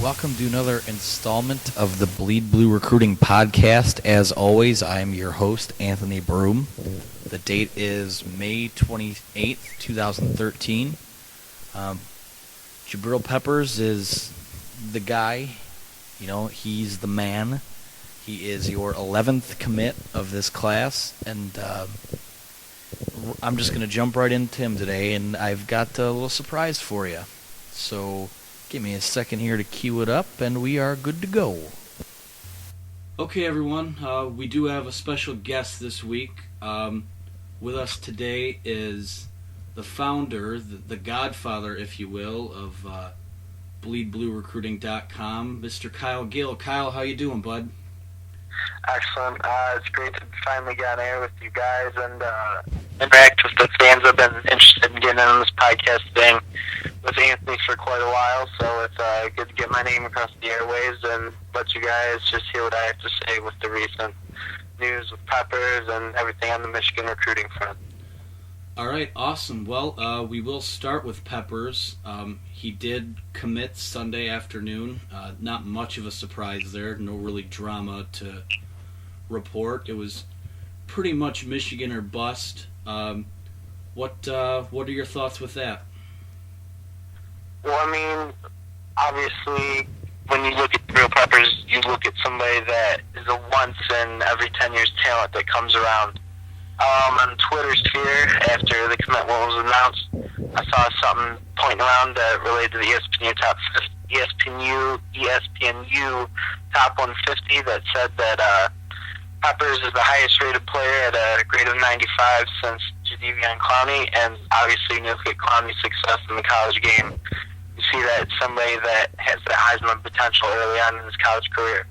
Welcome to another installment of the Bleed Blue Recruiting Podcast. As always, I am your host, Anthony Broom. The date is May 28th, 2013. Jabrill Peppers is the guy. He's the man. He is your 11th commit of this class, and I'm just going to jump right into him today, and I've got a little surprise for you. So give me a second here to cue it up, and we are good to go. Okay, everyone, we do have a special guest this week. With us today is the founder, the godfather, if you will, of BleedBlueRecruiting.com, Mr. Kyle Gill. Kyle, how you doing, bud? Excellent. It's great to finally get on air with you guys and interact with the fans. I've been interested in getting on this podcast thing with Anthony for quite a while, so it's good to get my name across the airwaves and let you guys just hear what I have to say with the recent news with Peppers and everything on the Michigan recruiting front. All right, awesome. Well, we will start with Peppers. He did commit Sunday afternoon. Not much of a surprise there. No really drama to report. It was pretty much Michigan or bust. What are your thoughts with that? Well, I mean, obviously, when you look at Jabrill Peppers, you look at somebody that is a once in every 10 years talent that comes around. On Twitter's sphere, after the commitment was announced, I saw something pointing around that related to the ESPNU top 150 that said that Peppers is the highest rated player at a grade of 95 since Jadeveon Clowney, and obviously when you look at Clowney's success in the college game, you see that it's somebody that has the Heisman potential early on in his college career.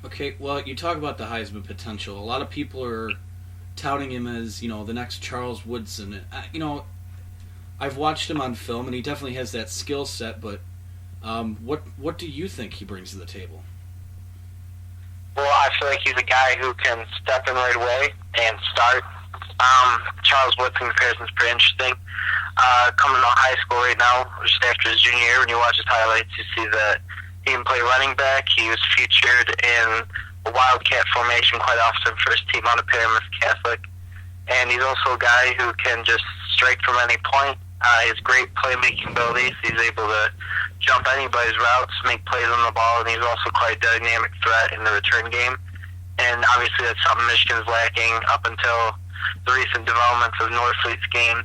Okay, well, you talk about the Heisman potential. A lot of people are touting him as, the next Charles Woodson. I've watched him on film, and he definitely has that skill set, but what do you think he brings to the table? Well, I feel like he's a guy who can step in right away and start. Charles Woodson comparison is pretty interesting. Coming out of high school right now, just after his junior year, when you watch his highlights, you see that he can play running back. He was featured in a Wildcat formation quite often for his team out of Paramus Catholic. And he's also a guy who can just strike from any point. He has great playmaking abilities. He's able to jump anybody's routes, make plays on the ball, and he's also quite a dynamic threat in the return game. And obviously that's something Michigan's lacking up until the recent developments of Norfleet's game.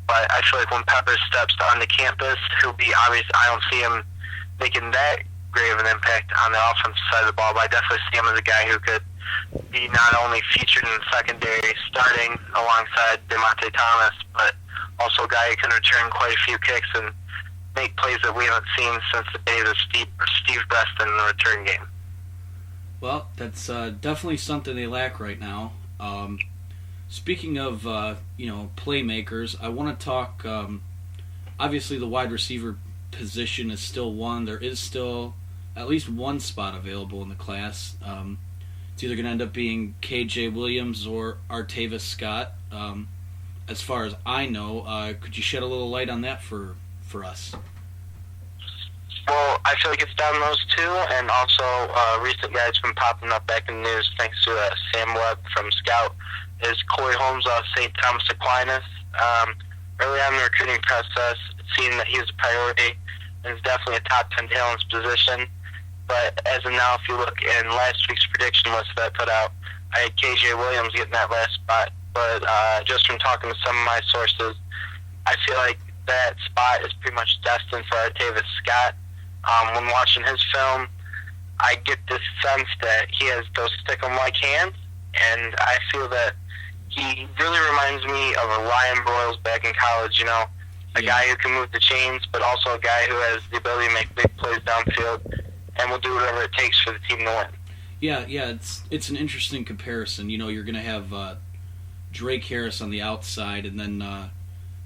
But I feel like when Peppers steps onto campus, he'll be obvious. I don't see him making that great of an impact on the offensive side of the ball, but I definitely see him as a guy who could be not only featured in the secondary starting alongside DeMonte Thomas, but also a guy who can return quite a few kicks and make plays that we haven't seen since the days of Steve Beston in the return game. Well, that's definitely something they lack right now. Speaking of, playmakers, I want to talk, obviously the wide receiver position is still one. There is still at least one spot available in the class. It's either going to end up being KJ Williams or Artavis Scott. As far as I know, could you shed a little light on that for us? Well, I feel like it's down those two, and also recent guys been popping up back in the news thanks to Sam Webb from Scout, is Corey Holmes of St. Thomas Aquinas. Early on in the recruiting process, it seemed that he was a priority and is definitely a top 10 talents position. But as of now, if you look in last week's prediction list that I put out, I had KJ Williams getting that last spot. But just from talking to some of my sources, I feel like that spot is pretty much destined for Artavis Scott. When watching his film, I get this sense that he has those stick-'em-like hands, and I feel that he really reminds me of a Ryan Broyles back in college, a guy who can move the chains, but also a guy who has the ability to make big plays downfield and will do whatever it takes for the team to win. Yeah, it's an interesting comparison. You're going to have Drake Harris on the outside, and then it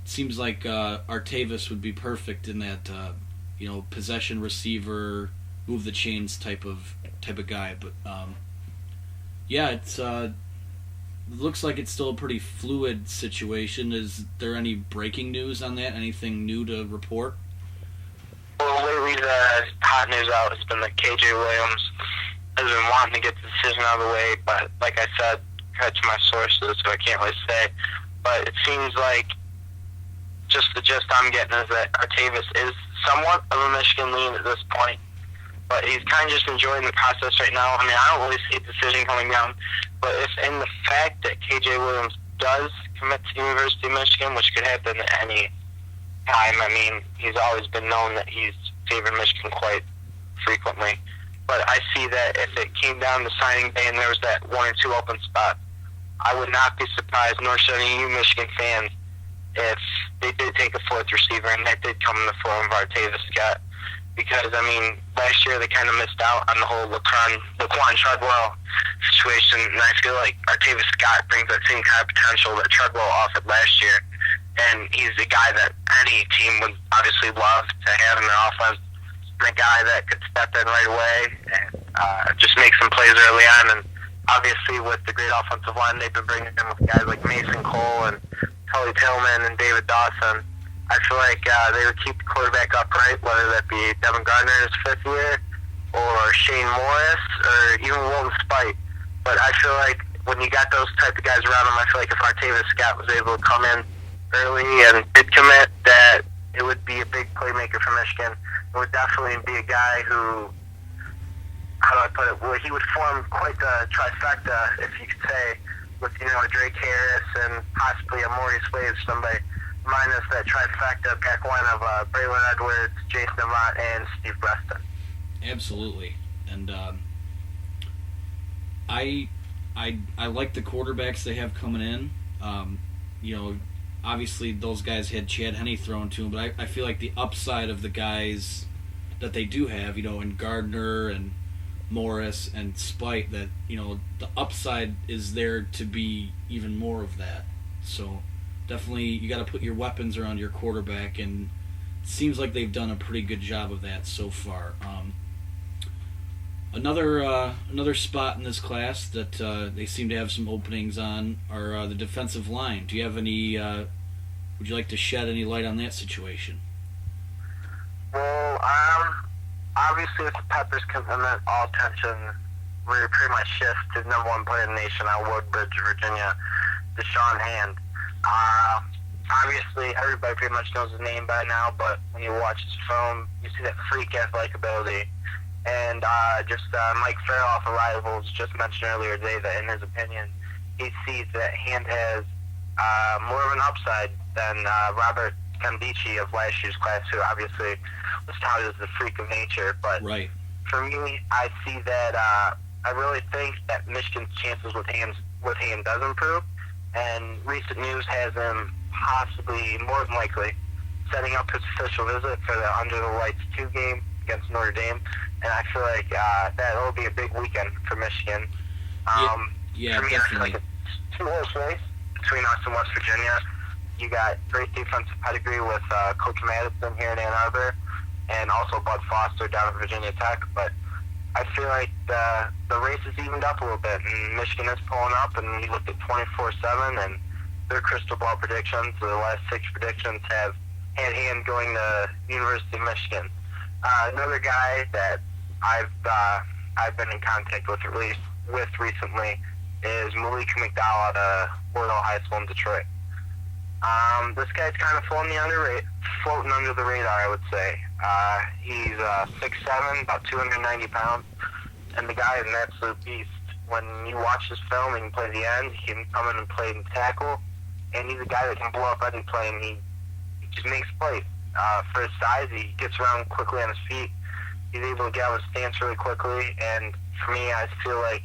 seems like Artavis would be perfect in that possession receiver, move the chains type of guy. But it's looks like it's still a pretty fluid situation. Is there any breaking news on that? Anything new to report? Well, Well, lately the hot news out has been that KJ Williams has been wanting to get the decision out of the way, but like I said, cut to my sources, so I can't really say. But it seems like just the gist I'm getting is that Artavis is somewhat of a Michigan lean at this point, but he's kind of just enjoying the process right now. I mean, I don't really see a decision coming down, but if in the fact that KJ Williams does commit to the University of Michigan, which could happen at any time, I mean, he's always been known that he's favored Michigan quite frequently. But I see that if it came down to signing day and there was that 1 or 2 open spots, I would not be surprised, nor should any of you Michigan fans, if they did take a 4th receiver and that did come in the form of Artavis Scott. Because, I mean, last year they kind of missed out on the whole Laquan Treadwell situation, and I feel like Artavis Scott brings that same kind of potential that Treadwell offered last year. And he's a guy that any team would obviously love to have in their offense. A guy that could step in right away and just make some plays early on. And obviously with the great offensive line they've been bringing in with guys like Mason Cole and Tully Tillman and David Dawson, I feel like they would keep the quarterback upright, whether that be Devin Gardner in his 5th year or Shane Morris or even Wilton Spite. But I feel like when you got those type of guys around him, I feel like if Artavis Scott was able to come in early and did commit, that it would be a big playmaker for Michigan. It would definitely be a guy who, how do I put it, well, he would form quite the trifecta, if you could say, with, you know, Drake Harris and possibly a Maurice Waves, somebody minus that trifecta back one of Braylon Edwards, Jason Avant, and Steve Preston. Absolutely. And I like the quarterbacks they have coming in. You know, obviously those guys had Chad Henne thrown to them, but I feel like the upside of the guys that they do have, you know, in Gardner and Morris and Spite, that, you know, the upside is there to be even more of that. So definitely you got to put your weapons around your quarterback, and it seems like they've done a pretty good job of that so far. Another spot in this class that they seem to have some openings on are the defensive line. Do you have any? Would you like to shed any light on that situation? Well, obviously with the Peppers commitment, all attention really pretty much shifts to the number 1 player in the nation out of Woodbridge, Virginia, Deshaun Hand. Obviously, everybody pretty much knows his name by now, but when you watch his film, you see that freak athletic ability. And Mike Farrell off of Rivals just mentioned earlier today that in his opinion, he sees that Hand has more of an upside than Robert Cambici of last year's class, who obviously was touted as the freak of nature. But right. For me, I see that I really think that Michigan's chances with Hand does improve. And recent news has him possibly, more than likely, setting up his official visit for the Under the Lights 2 game against Notre Dame. And I feel like that will be a big weekend for Michigan. Yeah, for me, definitely. I feel like it's 2 horse race between us and West Virginia. You got great defensive pedigree with Coach Madison here in Ann Arbor, and also Bud Foster down at Virginia Tech. But I feel like the race is evened up a little bit, and Michigan is pulling up, and you look at 24/7, and their crystal ball predictions, the last 6 predictions have had Hand going to University of Michigan. Another guy that I've been in contact with recently is Malik McDowell at Wardell High School in Detroit. This guy's kind of floating under the radar, I would say. He's 6'7", about 290 pounds, and the guy is an absolute beast. When you watch his film and he plays the end, he can come in and play and tackle, and he's a guy that can blow up any play, and he just makes plays. For his size, he gets around quickly on his feet. He's able to get out of his stance really quickly, and for me, I feel like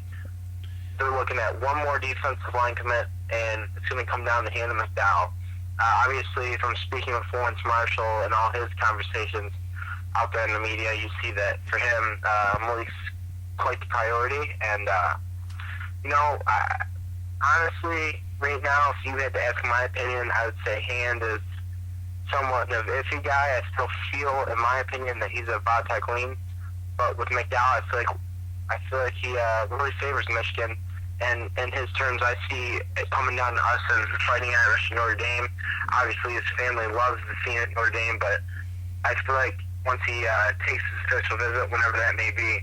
they're looking at one more defensive line commit, and it's going to come down to Hand and McDowell. Obviously, from speaking with Lawrence Marshall and all his conversations out there in the media, you see that for him, Malik's quite the priority. And, honestly, right now, if you had to ask my opinion, I would say Hand is somewhat of an iffy guy. I still feel, in my opinion, that he's a Vodtech lean. But with McDowell, I feel like he really favors Michigan. And in his terms, I see it coming down to us and fighting Irish Notre Dame. Obviously, his family loves the scene at Notre Dame, but I feel like once he takes his official visit, whenever that may be,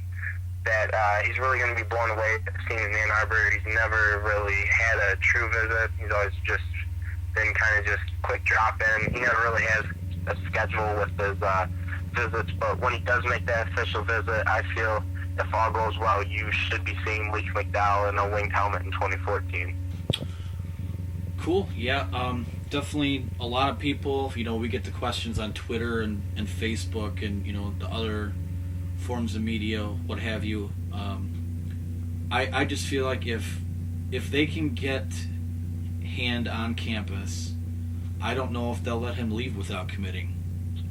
that he's really going to be blown away at seeing in Ann Arbor. He's never really had a true visit. He's always just been kind of just quick drop-in. He never really has a schedule with his visits, but when he does make that official visit, I feel if all goes well, you should be seeing Leach McDowell in a winged helmet in 2014. Cool. Yeah, definitely a lot of people, we get the questions on Twitter and Facebook and, the other forms of media, what have you. I just feel like if they can get Hand on campus, I don't know if they'll let him leave without committing.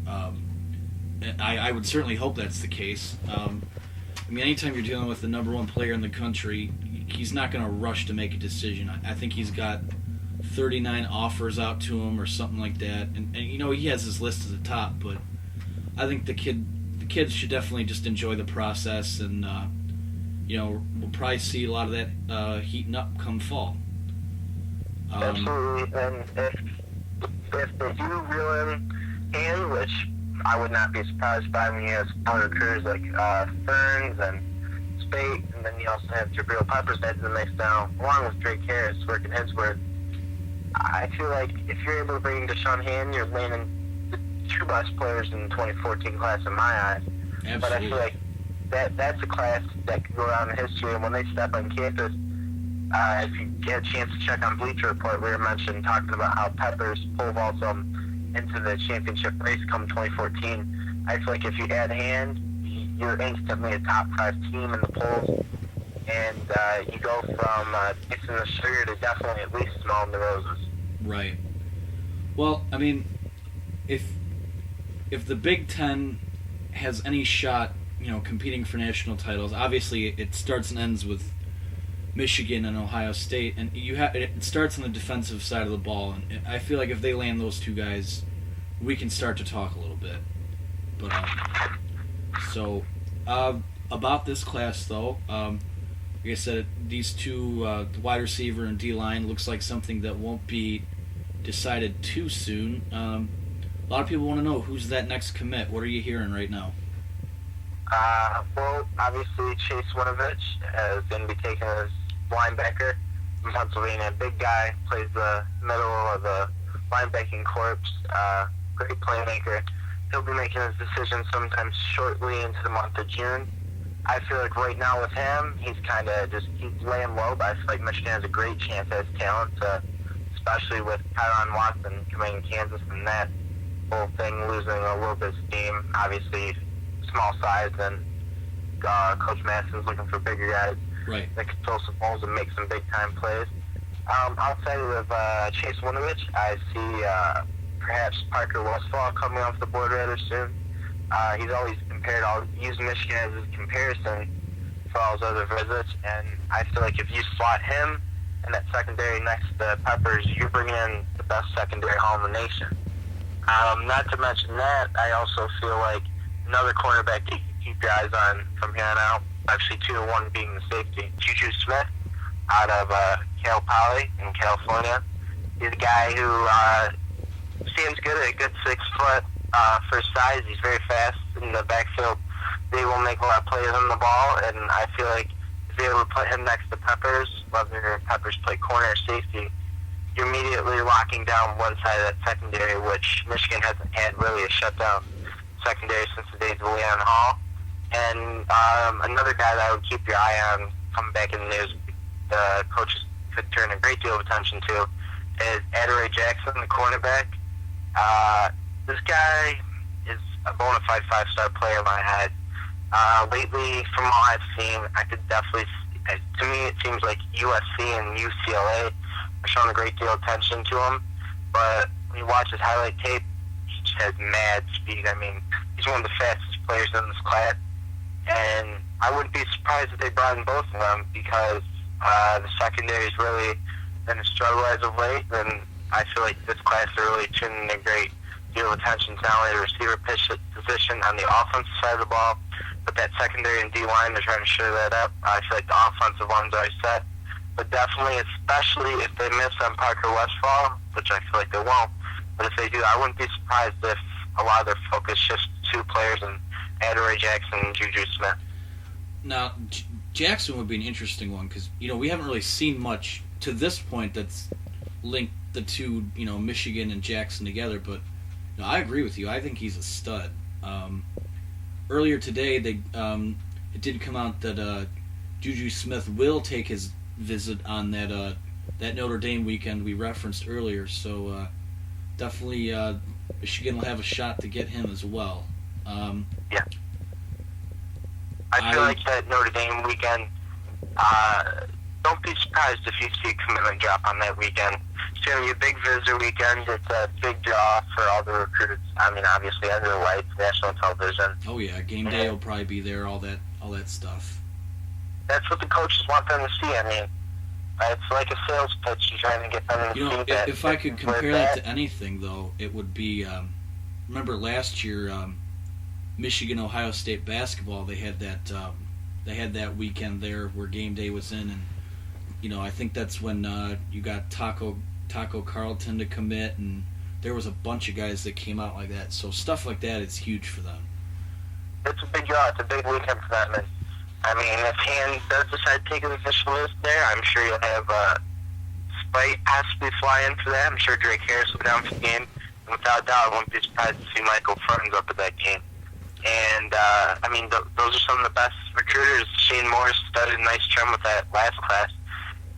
I would certainly hope that's the case. Anytime you're dealing with the number one player in the country, he's not going to rush to make a decision. I think he's got 39 offers out to him or something like that, and he has his list at the top. But I think the kids should definitely just enjoy the process, and we'll probably see a lot of that heating up come fall. Absolutely, and if they do reel in Hand, which I would not be surprised by when he has other recruiters like Ferns and Spate, and then you also have Jabrill Peppers added to the mix now, along with Drake Harris working his work. I feel like if you're able to bring Deshaun Hand, you're landing the two best players in the 2014 class in my eyes. Absolutely. But I feel like that's a class that could go down in history, and when they step on campus, if you get a chance to check on Bleacher Report, we were mentioned talking about how Peppers pole vaults them into the championship race come 2014. I feel like if you add Hand, you're instantly a top 5 team in the polls, and you go from mixing the sugar to definitely at least smelling the roses. Right. Well, if the Big Ten has any shot, competing for national titles, obviously it starts and ends with Michigan and Ohio State, and it starts on the defensive side of the ball, and I feel like if they land those two guys, we can start to talk a little bit. But about this class though, like I said, these two, the wide receiver and D-line, looks like something that won't be decided too soon. A lot of people want to know who's that next commit. What are you hearing right now? Well, obviously Chase Winovich is going to be taking his linebacker from Pennsylvania. Big guy, plays the middle of the linebacking corps. Great playmaker. He'll be making his decision sometime shortly into the month of June. I feel like right now with him, he's laying low, but I feel like Michigan has a great chance at his talent, especially with Tyron Watson coming in Kansas and that whole thing losing a little bit of steam. Obviously, small size, and Coach Madison's looking for bigger guys that can throw some balls and make some big-time plays. Outside of Chase Winovich, I see perhaps Parker Westphal coming off the board rather soon. He's always I'll use Michigan as his comparison for all his other visits, and I feel like if you slot him in that secondary next to Peppers, you're bringing in the best secondary hall in the nation. Not to mention that, I also feel like another cornerback that you can keep your eyes on from here on out, actually 2 to 1 being the safety, Juju Smith out of Cal Poly in California. He's a guy who seems good at a good 6 foot for his size. He's very fast in the backfield. They will make a lot of plays on the ball, and I feel like if you're able to put him next to Peppers, whether Peppers play corner or safety, you're immediately locking down one side of that secondary, which Michigan hasn't had really a shutdown secondary since the days of Leon Hall. And another guy that I would keep your eye on coming back in the news, the coaches could turn a great deal of attention to, is Adoree Jackson, the cornerback. This guy is a bona fide 5-star player in my head. Lately, from all I've seen, I could definitely, to me it seems like USC and UCLA are showing a great deal of attention to him. But when you watch his highlight tape, he just has mad speed. He's one of the fastest players in this class. And I wouldn't be surprised if they brought in both of them, because the secondary has really been a struggle as of late. And I feel like this class is really tuning a great deal of attention to not only the receiver position on the offensive side of the ball, but that secondary and D-line, they're trying to shore that up. I feel like the offensive line's already set. But definitely, especially if they miss on Parker Westphal, which I feel like they won't, but if they do, I wouldn't be surprised if a lot of their focus shifts to two players in Adoree Jackson and Juju Smith. Now, Jackson would be an interesting one because, we haven't really seen much to this point that's linked the two, Michigan and Jackson together, but I agree with you. I think he's a stud. Earlier today, it did come out that Juju Smith will take his visit on that Notre Dame weekend we referenced earlier, so definitely Michigan will have a shot to get him as well. Yeah. I feel like that Notre Dame weekend, don't be surprised if you see a commitment drop on that weekend. It's going to be a big visitor weekend. It's a big draw for all the recruits. I mean, obviously, under the lights, national television. Oh, yeah. Game day will probably be there, all that stuff. That's what the coaches want them to see. I mean, it's like a sales pitch. You're trying to get them to see that. If I could compare that to anything, though, it would be, remember last year, Michigan Ohio State basketball, they had that weekend there where game day was in, and I think that's when you got Taco Carlton to commit, and there was a bunch of guys that came out like that. So stuff like that is huge for them. It's a big draw. It's a big weekend for them. And, I mean, if Hand does decide to take an official list there, I'm sure you'll have Spite possibly fly in for that. I'm sure Drake Harris will be down for the game. And without a doubt, I wouldn't be surprised to see Michael Ferns up at that game. And, I mean, those are some of the best recruiters. Shane Morris started a nice trend with that last class.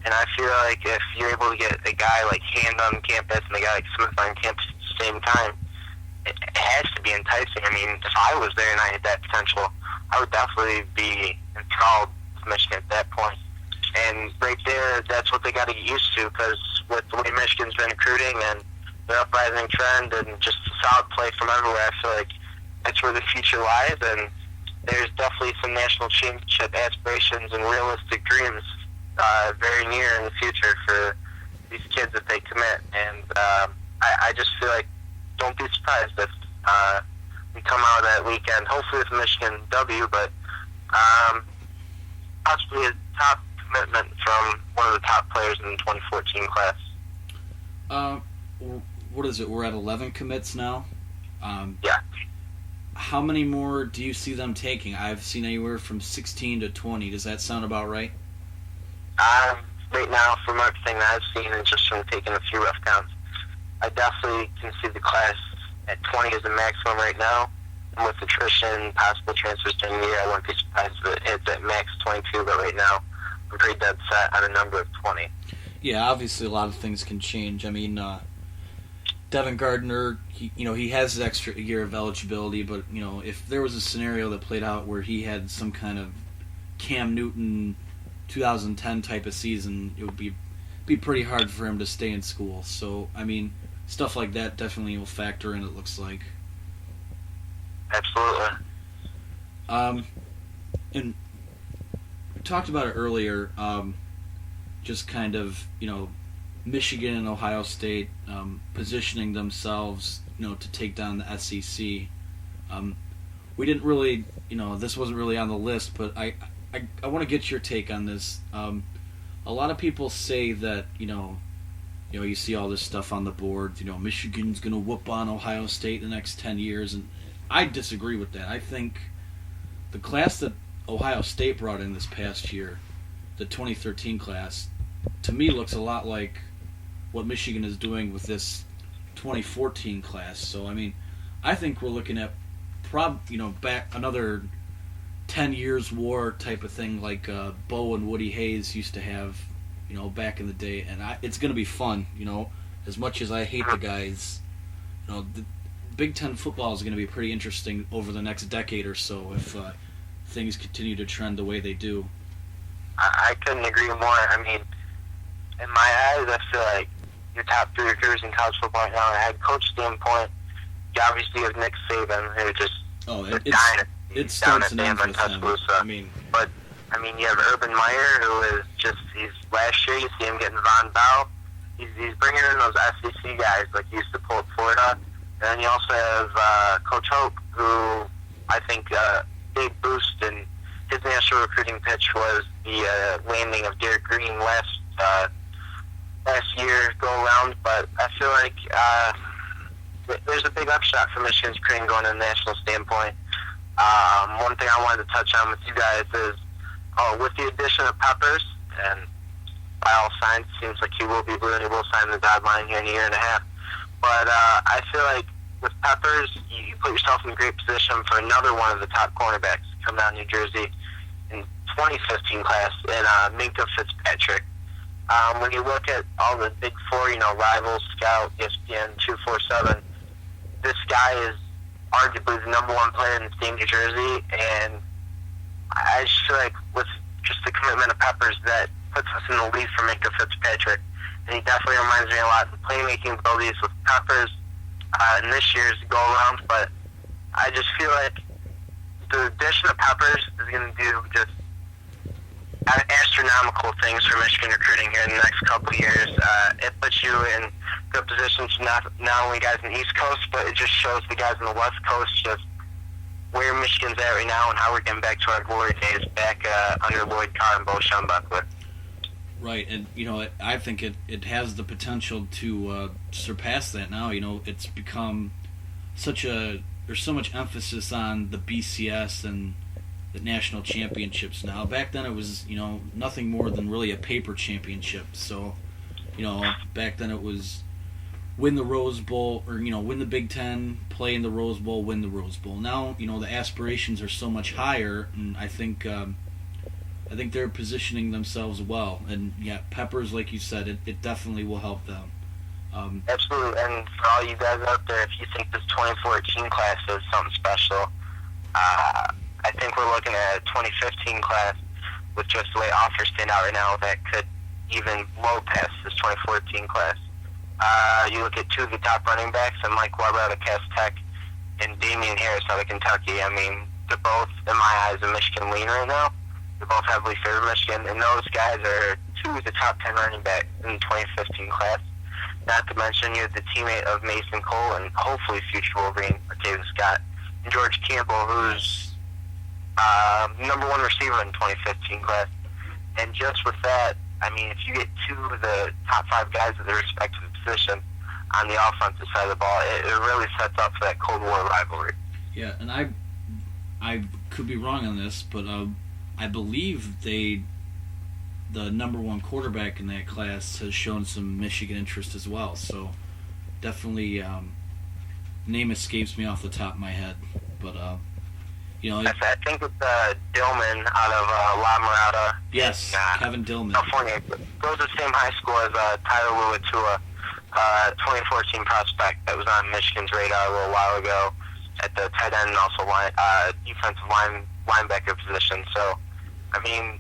And I feel like if you're able to get a guy like Hand on campus and a guy like Smith on campus at the same time, it has to be enticing. I mean, if I was there and I had that potential, I would definitely be enthralled to Michigan at that point. And right there, that's what they got to get used to, because with the way Michigan's been recruiting and their uprising trend and just solid play from everywhere, I feel like that's where the future lies. And there's definitely some national championship aspirations and realistic dreams very near in the future for these kids if they commit. And I just feel like don't be surprised if we come out of that weekend, hopefully with Michigan W, but possibly a top commitment from one of the top players in the 2014 class. What is it? We're at 11 commits now? Yeah. How many more do you see them taking? I've seen anywhere from 16 to 20. Does that sound about right? Right now, from everything that I've seen and just from taking a few rough counts, I definitely can see the class at 20 as the maximum right now. And with attrition, possible transfers during the year, I wouldn't be surprised if it hits at max 22, but right now, I'm pretty dead set on a number of 20. Yeah, obviously a lot of things can change. I mean, Devin Gardner, he has his extra year of eligibility, but, if there was a scenario that played out where he had some kind of Cam Newton 2010 type of season, it would be pretty hard for him to stay in school. So, I mean, stuff like that definitely will factor in, it looks like. Absolutely. And we talked about it earlier, just kind of, Michigan and Ohio State positioning themselves, to take down the SEC. We didn't really, this wasn't really on the list, but I want to get your take on this. A lot of people say that, you see all this stuff on the board, Michigan's going to whoop on Ohio State in the next 10 years, and I disagree with that. I think the class that Ohio State brought in this past year, the 2013 class, to me looks a lot like what Michigan is doing with this 2014 class. So, I mean, I think we're looking at back another 10 years war type of thing like Bo and Woody Hayes used to have, back in the day. And it's going to be fun, as much as I hate the guys. The Big Ten football is going to be pretty interesting over the next decade or so if things continue to trend the way they do. I couldn't agree more. I mean, in my eyes, I feel like your top three recruiters in college football right now, a head coach standpoint, you obviously have Nick Saban, who just it starts and ends with him. I mean, but I mean, you have Urban Meyer, who is he's last year you see him getting Von Bell. He's bringing in those SEC guys like he used to pull at Florida. And then you also have Coach Hope, who I think big boost in his national recruiting pitch was the landing of Derek Green last year go around. But I feel like there's a big upshot for Michigan's recruiting going in a national standpoint. One thing I wanted to touch on with you guys is with the addition of Peppers, and by all signs, it seems like he will be blue and he will sign the dotted line here in a year and a half. But I feel like with Peppers, you put yourself in a great position for another one of the top cornerbacks to come down to New Jersey in 2015 class in Minkah Fitzpatrick. When you look at all the Big Four, Rivals, Scout, ESPN, 247, this guy is arguably the number one player in the state of New Jersey, and I just feel like with just the commitment of Peppers, that puts us in the lead for Minkah Fitzpatrick. And he definitely reminds me a lot of the playmaking abilities with Peppers in this year's go-around, but I just feel like the addition of Peppers is going to do just astronomical things for Michigan recruiting here in the next couple of years. It puts you in good positions to not only guys on the East Coast, but it just shows the guys on the West Coast just where Michigan's at right now and how we're getting back to our glory days back under Lloyd Carr and Bo Schembechler. Right, and I think it has the potential to surpass that now. It's become there's so much emphasis on the BCS and the national championships now. Back then it was, nothing more than really a paper championship. So, back then it was win the Rose Bowl or, win the Big Ten, play in the Rose Bowl, win the Rose Bowl. Now, the aspirations are so much higher, and I think they're positioning themselves well. And, yeah, Peppers, like you said, it definitely will help them. Absolutely, and for all you guys out there, if you think this 2014 class is something special, I think we're looking at a 2015 class with just the way offers stand out right now that could even blow past this 2014 class. You look at two of the top running backs, and Mike Weber out of Cass Tech and Damian Harris out of Kentucky. I mean, they're both, in my eyes, a Michigan lean right now. They're both heavily favored Michigan, and those guys are two of the top 10 running backs in the 2015 class. Not to mention you have the teammate of Mason Cole and hopefully future Wolverine, David Scott, and George Campbell, who's number one receiver in the 2015 class. And just with that, I mean, if you get two of the top five guys at their respective position on the offensive side of the ball, it really sets up for that Cold War rivalry. Yeah, and I could be wrong on this, but I believe the number one quarterback in that class has shown some Michigan interest as well. So definitely, name escapes me off the top of my head, but I think it's Dillman out of La Mirada. Yes, Kevin Dillman. California. Goes to the same high school as Tyler Luatua, 2014 prospect that was on Michigan's radar a little while ago at the tight end and also defensive linebacker position. So, I mean,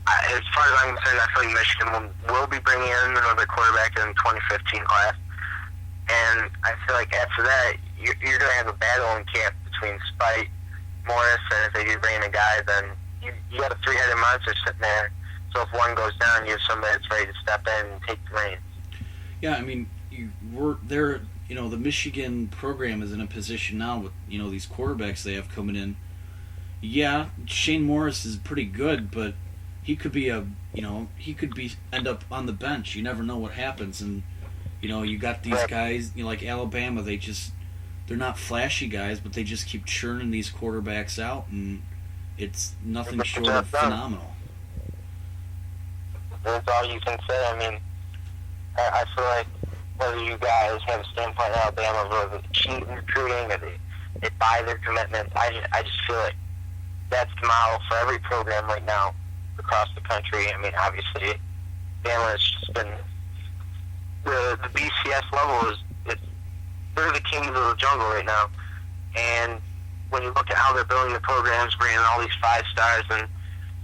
as far as I'm concerned, I feel like Michigan will be bringing in another quarterback in the 2015 class. And I feel like after that, you're going to have a battle in camp between Spite, Morris, and if they do bring in a guy, then you got a three-headed monster sitting there. So if one goes down, you have somebody that's ready to step in and take the reins. Yeah, I mean, the Michigan program is in a position now with, these quarterbacks they have coming in. Yeah, Shane Morris is pretty good, but he could be end up on the bench. You never know what happens, and you got these guys, like Alabama. They're not flashy guys, but they just keep churning these quarterbacks out, and it's nothing short of phenomenal. That's all you can say. I mean, I feel like whether you guys have a standpoint in Alabama where they cheat in recruiting or they buy their commitments, I just feel like that's the model for every program right now across the country. I mean, obviously, Alabama has just been the BCS level they're the kings of the jungle right now. And when you look at how they're building the programs, bringing in all these 5 stars and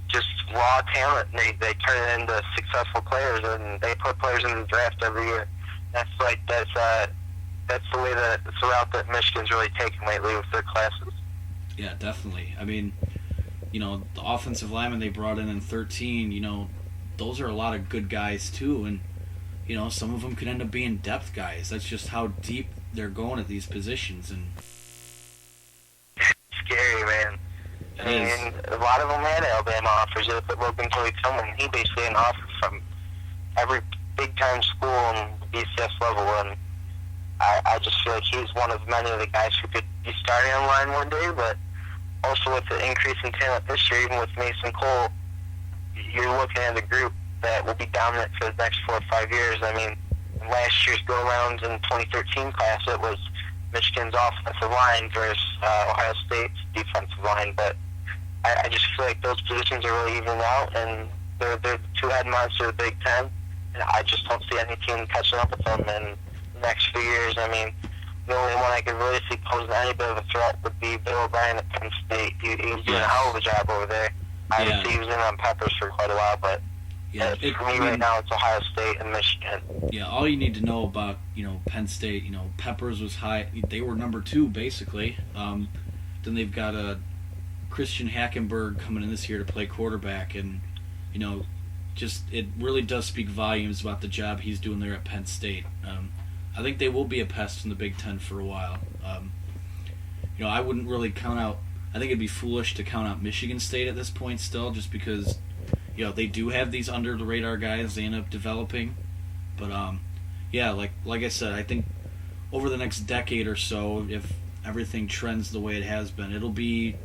just raw talent, they turn it into successful players, and they put players in the draft every year. That's the way that's the route that Michigan's really taken lately with their classes. Yeah, definitely. I mean, the offensive linemen they brought in 2013, those are a lot of good guys too, and some of them could end up being depth guys. That's just how deep they're going at these positions, and scary, man. And a lot of them had Alabama offers. You look at Logan Kelly-Tillman, he basically had an offer from every big-time school on the BCS level, and I just feel like he's one of many of the guys who could be starting on line one day, but also with the increase in talent this year, even with Mason Cole, you're looking at a group that will be dominant for the next 4 or 5 years. I mean, last year's go-around in the 2013 class, it was Michigan's offensive line versus Ohio State's defensive line, but I just feel like those positions are really evened out, and they're the two-head monster of the Big Ten, and I just don't see any team catching up with them in the next few years. I mean, the only one I could really see posing any bit of a threat would be Bill O'Brien at Penn State. He was doing a hell of a job over there. Obviously, he was in on Peppers for quite a while, but for me right now, it's Ohio State and Michigan. Yeah, all you need to know about, Penn State, Peppers was high. They were number 2, basically. Then they've got a Christian Hackenberg coming in this year to play quarterback, and, it really does speak volumes about the job he's doing there at Penn State. I think they will be a pest in the Big Ten for a while. I wouldn't really count out. I think it'd be foolish to count out Michigan State at this point still, just because they do have these under the radar guys they end up developing. But like I said, I think over the next decade or so, if everything trends the way it has been, it'll be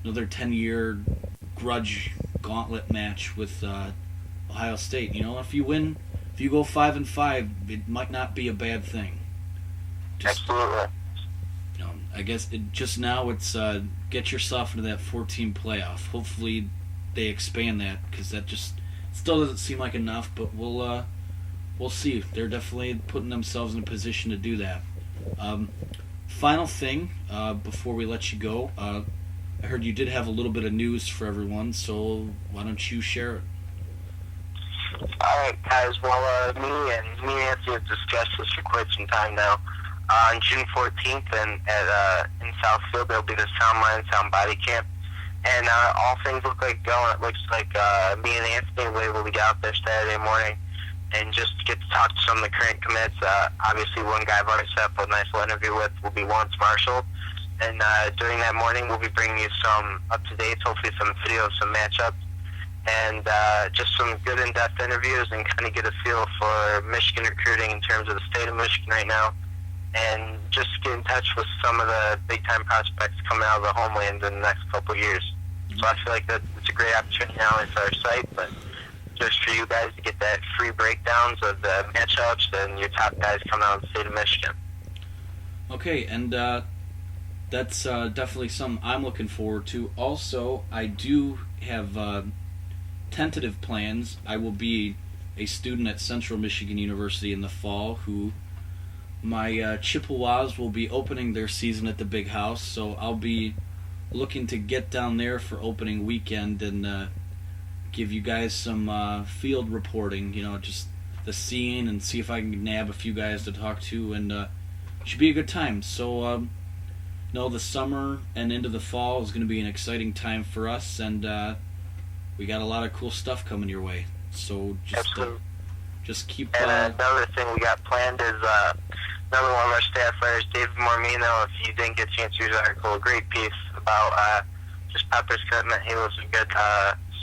another 10-year grudge gauntlet match with Ohio State. If you go 5-5, it might not be a bad thing. Absolutely. I guess it's get yourself into that 14 playoff. Hopefully they expand that, because that just still doesn't seem like enough. But we'll see. They're definitely putting themselves in a position to do that. Final thing before we let you go, I heard you did have a little bit of news for everyone, so why don't you share it? All right, guys. Well, me and Nancy have discussed this for quite some time now. On June 14th, and in Southfield, there'll be the Sound Mind, Sound Body Camp, and all things look like going. It looks like me and Anthony will be able to get out there Saturday morning and just get to talk to some of the current commits. Obviously, one guy I've already set up a nice little interview with will be Lawrence Marshall, and during that morning, we'll be bringing you some up-to-date, hopefully some video, some matchups, and just some good in-depth interviews, and kind of get a feel for Michigan recruiting in terms of the state of Michigan right now, and just get in touch with some of the big-time prospects coming out of the homeland in the next couple of years. So I feel like that it's a great opportunity not only for our site, but just for you guys to get that free breakdowns of the matchups and your top guys coming out of the state of Michigan. Okay, and that's definitely something I'm looking forward to. Also, I do have tentative plans. I will be a student at Central Michigan University in the fall my Chippewas will be opening their season at the Big House, so I'll be looking to get down there for opening weekend and give you guys some field reporting, just the scene, and see if I can nab a few guys to talk to, and it should be a good time. So, the summer and into the fall is going to be an exciting time for us, and we got a lot of cool stuff coming your way. So just keep... And another thing we got planned is... another one of our staff writers, David Mormino, if you didn't get a chance to read the article, a great piece about just Peppers' commitment. He was a good,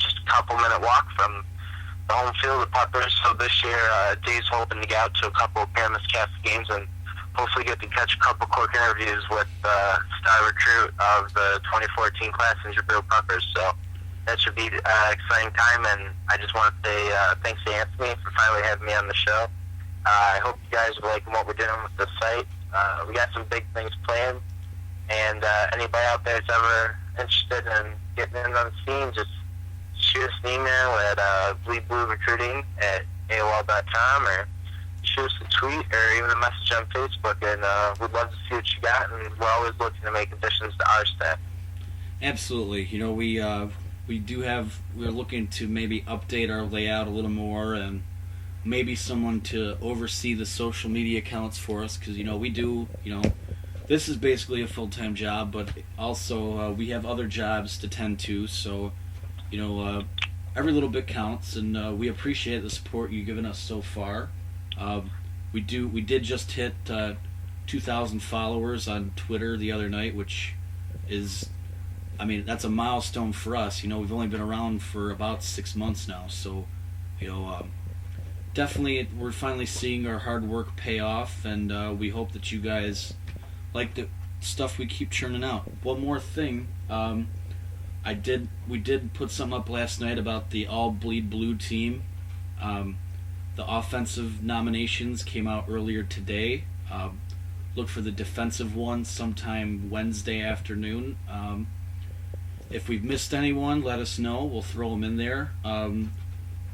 just a couple-minute walk from the home field of Peppers. So this year, Dave's hoping to get out to a couple of Paramus Catholic games and hopefully get to catch a couple quick interviews with the star recruit of the 2014 class in Jabrill Peppers. So that should be an exciting time, and I just want to say thanks to Anthony for finally having me on the show. I hope you guys are liking what we're doing with the site. We got some big things planned, and anybody out there that's ever interested in getting in on the scene, just shoot us an email at bleedbluerecruiting@AOL.com, or shoot us a tweet or even a message on Facebook, and we'd love to see what you got, and we're always looking to make additions to our staff. Absolutely. We're looking to maybe update our layout a little more, and maybe someone to oversee the social media accounts for us, because this is basically a full-time job, but also we have other jobs to tend to, so every little bit counts, and we appreciate the support you've given us so far. We did just hit 2,000 followers on Twitter the other night, which is, that's a milestone for us. We've only been around for about 6 months now, so definitely we're finally seeing our hard work pay off, and we hope that you guys like the stuff we keep churning out. One more thing, we did put something up last night about the All Bleed Blue team. The offensive nominations came out earlier today. Look for the defensive one sometime Wednesday afternoon. If we've missed anyone, let us know. We'll throw them in there.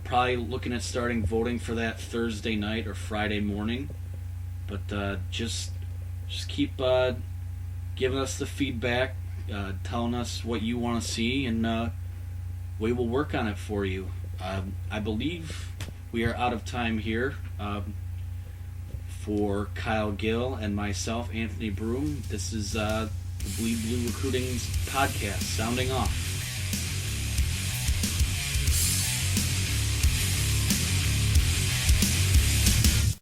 Probably looking at starting voting for that Thursday night or Friday morning. But just keep giving us the feedback, telling us what you want to see, and we will work on it for you. I believe we are out of time here. For Kyle Gill and myself, Anthony Broom, this is the Bleed Blue Recruiting Podcast, sounding off.